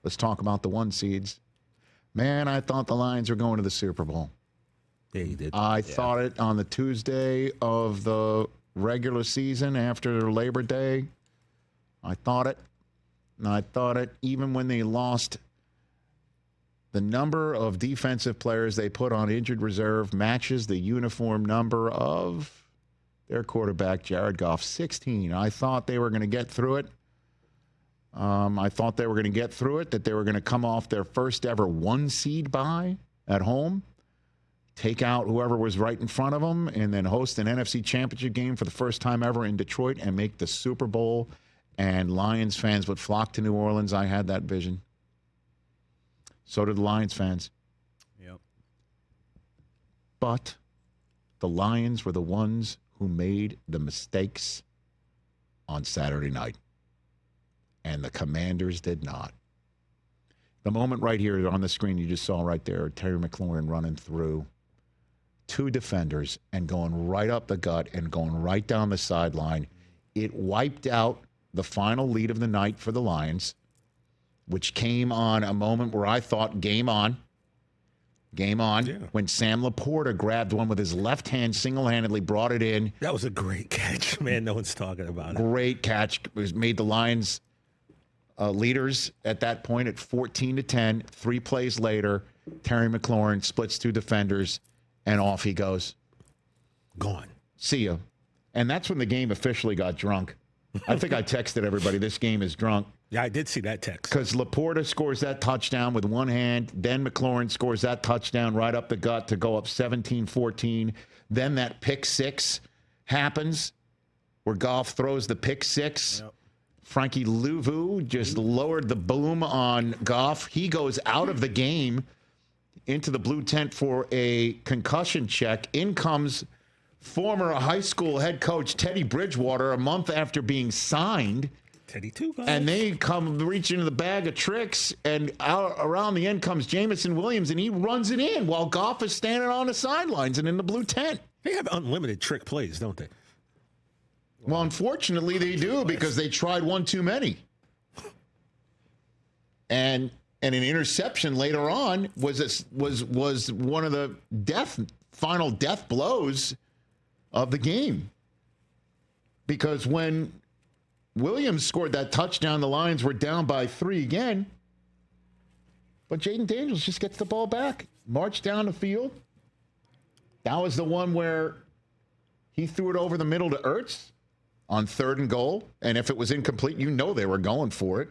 Let's talk about the 1 seeds. Man, I thought the Lions were going to the Super Bowl. Yeah, you did. I thought it on the Tuesday of the regular season after Labor Day. I thought it. And I thought it even when they lost. The number of defensive players they put on injured reserve matches the uniform number of their quarterback, Jared Goff, 16. I thought they were going to get through it. I thought they were going to get through it, that they were going to come off their first ever 1 seed bye at home, take out whoever was right in front of them, and then host an NFC Championship game for the first time ever in Detroit and make the Super Bowl. And Lions fans would flock to New Orleans. I had that vision. So did the Lions fans. Yep. But the Lions were the ones who made the mistakes on Saturday night. And the Commanders did not. The moment right here on the screen you just saw right there, Terry McLaurin running through 2 defenders and going right up the gut and going right down the sideline. It wiped out the final lead of the night for the Lions, which came on a moment where I thought game on. Game on. Yeah. When Sam Laporta grabbed one with his left hand, single-handedly brought it in. That was a great catch, man. No one's talking about it. Great catch. It made the Lions leaders at that point at 14-10. 3 plays later, Terry McLaurin splits 2 defenders, and off he goes. Gone. See ya. And that's when the game officially got drunk. I think I texted everybody, this game is drunk. Yeah, I did see that text. Because Laporta scores that touchdown with one hand. Then McLaurin scores that touchdown right up the gut to go up 17-14. Then that pick 6 happens where Goff throws the pick 6. Yep. Frankie Louvu just lowered the boom on Goff. He goes out of the game into the blue tent for a concussion check. In comes former high school head coach Teddy Bridgewater a month after being signed. Teddy too, guys. And they come reach into the bag of tricks, and out around the end comes Jameson Williams, and he runs it in while Goff is standing on the sidelines and in the blue tent. They have unlimited trick plays, don't they? Well, unfortunately, they do because they tried one too many. And an interception later on was one of the final death blows of the game. Because when Williams scored that touchdown, the Lions were down by 3 again. But Jayden Daniels just gets the ball back, marched down the field. That was the one where he threw it over the middle to Ertz on 3rd and goal. And if it was incomplete, you know they were going for it.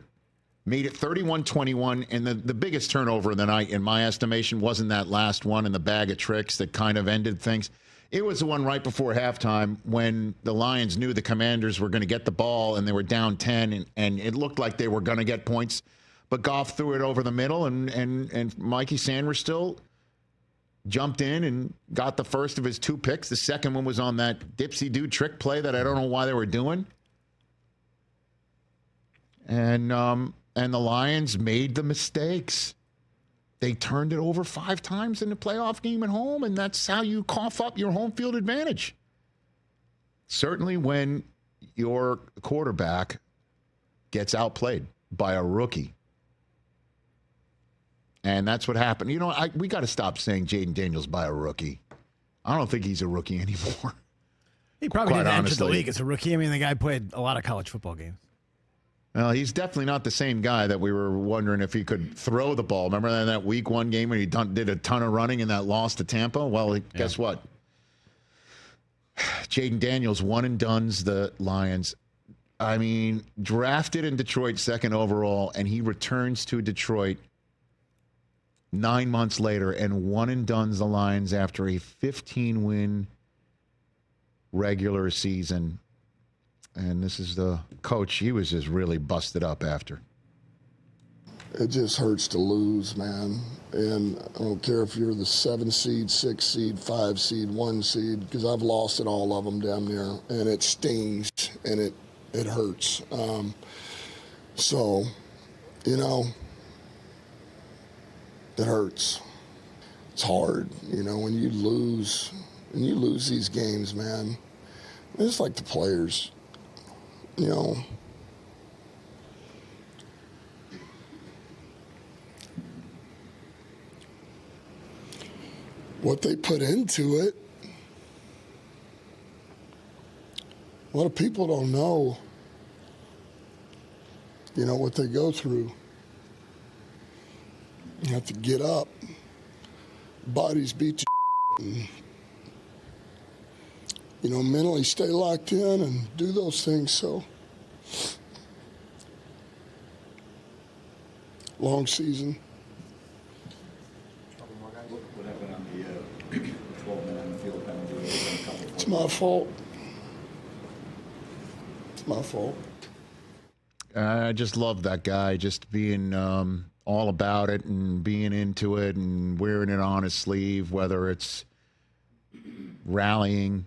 Made it 31-21. And the biggest turnover of the night, in my estimation, wasn't that last one in the bag of tricks that kind of ended things. It was the one right before halftime when the Lions knew the Commanders were going to get the ball and they were down 10, and it looked like they were going to get points. But Goff threw it over the middle, and Mikey Sanders still jumped in and got the first of his 2 picks. The second one was on that dipsy-do trick play that I don't know why they were doing. And the Lions made the mistakes. They turned it over 5 times in the playoff game at home, and that's how you cough up your home field advantage. Certainly when your quarterback gets outplayed by a rookie. And that's what happened. You know, we got to stop saying Jayden Daniels by a rookie. I don't think he's a rookie anymore. He probably didn't enter the league as a rookie. I mean, the guy played a lot of college football games. Well, he's definitely not the same guy that we were wondering if he could throw the ball. Remember that week 1 game when he did a ton of running and that loss to Tampa? Well, guess what? Jayden Daniels, one and done's the Lions. I mean, drafted in Detroit 2nd overall, and he returns to Detroit 9 months later and one and done's the Lions after a 15-win regular season. And this is the coach. He was just really busted up after. It just hurts to lose, man. And I don't care if you're the 7 seed, 6 seed, 5 seed, 1 seed, because I've lost at all of them damn near. And it stings, and it hurts. So, you know, it hurts. It's hard, you know, when you lose these games, man. It's like the players. You know, what they put into it. A lot of people don't know, what they go through. You have to get up. Bodies beat you. Mentally stay locked in and do those things. So, long season. What happened on the 12 men on the field penalty? It's my fault. It's my fault. I just love that guy, just being all about it and being into it and wearing it on his sleeve, whether it's rallying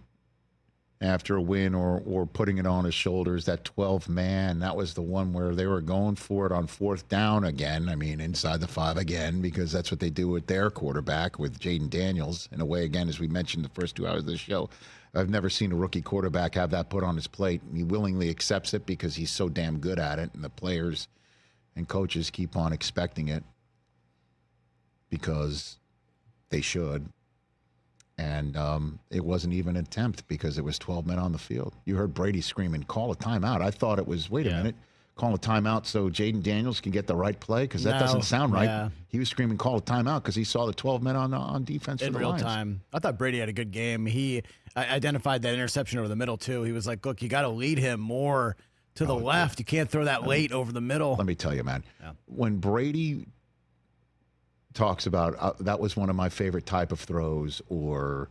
after a win or putting it on his shoulders. That 12-man, that was the one where they were going for it on fourth down again. I mean, inside the 5 again, because that's what they do with their quarterback, with Jayden Daniels. In a way, again, as we mentioned the first 2 hours of the show, I've never seen a rookie quarterback have that put on his plate. He willingly accepts it because he's so damn good at it, and the players and coaches keep on expecting it because they should. And it wasn't even an attempt because it was 12 men on the field. You heard Brady screaming, call a timeout. I thought it was, wait a minute, call a timeout so Jayden Daniels can get the right play? Because that doesn't sound right. Yeah. He was screaming, call a timeout because he saw the 12 men on defense In for the real Lions. time. I thought Brady had a good game. He identified that interception over the middle, too. He was like, look, you got to lead him more to the left. You can't throw that late over the middle. Let me tell you, man, when Brady talks about that was one of my favorite type of throws, or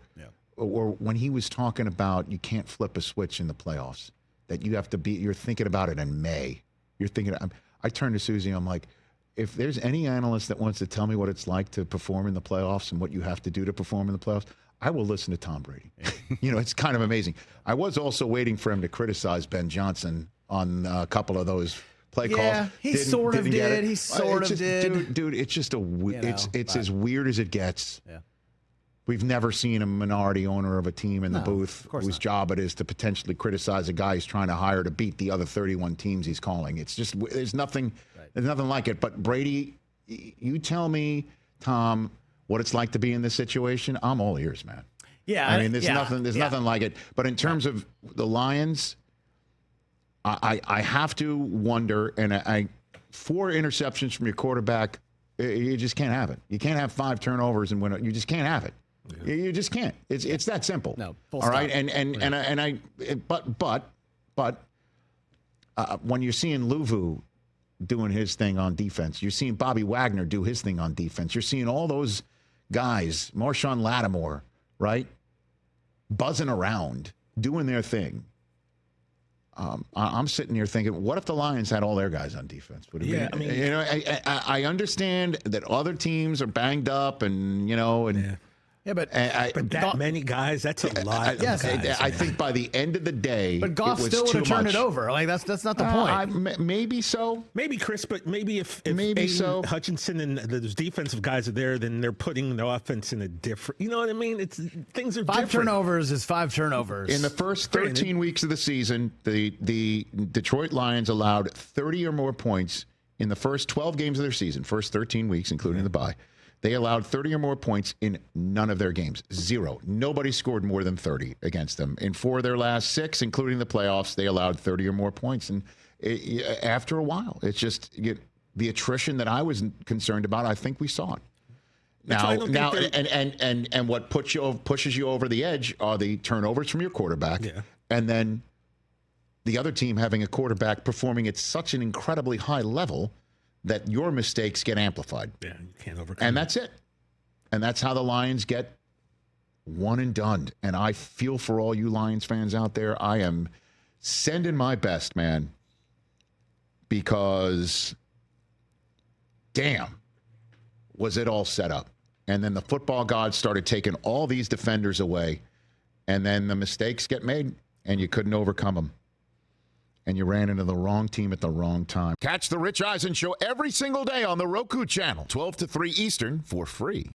when he was talking about you can't flip a switch in the playoffs, that you have to be, you're thinking about it in May. You're thinking, I turned to Susie, I'm like, if there's any analyst that wants to tell me what it's like to perform in the playoffs and what you have to do to perform in the playoffs, I will listen to Tom Brady. It's kind of amazing. I was also waiting for him to criticize Ben Johnson on a couple of those play calls. Yeah, he sort of did. He sort of did. Dude, it's just it's as weird as it gets. Yeah. We've never seen a minority owner of a team in the booth whose job it is to potentially criticize a guy he's trying to hire to beat the other 31 teams he's calling. It's just, there's nothing like it. But Brady, you tell me, Tom, what it's like to be in this situation. I'm all ears, man. Yeah. I mean, there's nothing like it. But in terms of the Lions, I have to wonder, and 4 interceptions from your quarterback, you just can't have it. You can't have 5 turnovers and win. You just can't have it. Yeah. You just can't. It's that simple. No, full all right. stop. But when you're seeing Luvu doing his thing on defense, you're seeing Bobby Wagner do his thing on defense. You're seeing all those guys, Marshawn Lattimore, right, buzzing around, doing their thing. I'm sitting here thinking, what if the Lions had all their guys on defense? Would it be, I understand that other teams are banged up, and but many guys, that's a lot. Yes, of guys, I think by the end of the day, but Goff it was still would too have turned much. it over. Like that's not the point. Maybe so. Maybe Chris, but maybe if maybe Aiden so. Hutchinson and those defensive guys are there, then they're putting the offense in a different. You know what I mean? Things are 5 different. turnovers is 5 turnovers. In the first 13 weeks of the season, the Detroit Lions allowed 30 or more points in the first 12 games of their season, first 13 weeks, including the bye. They allowed 30 or more points in none of their games. 0. Nobody scored more than 30 against them. In 4 of their last 6, including the playoffs, they allowed 30 or more points. And after a while, it's just the attrition that I was concerned about. I think we saw it. Now, and what pushes you over the edge are the turnovers from your quarterback, and then the other team having a quarterback performing at such an incredibly high level that your mistakes get amplified. Yeah, you can't overcome. And that's it. And that's how the Lions get one and done. And I feel for all you Lions fans out there. I am sending my best, man, because damn, was it all set up. And then the football gods started taking all these defenders away, and then the mistakes get made, and you couldn't overcome them. And you ran into the wrong team at the wrong time. Catch the Rich Eisen Show every single day on the Roku channel, 12 to 3 Eastern, for free.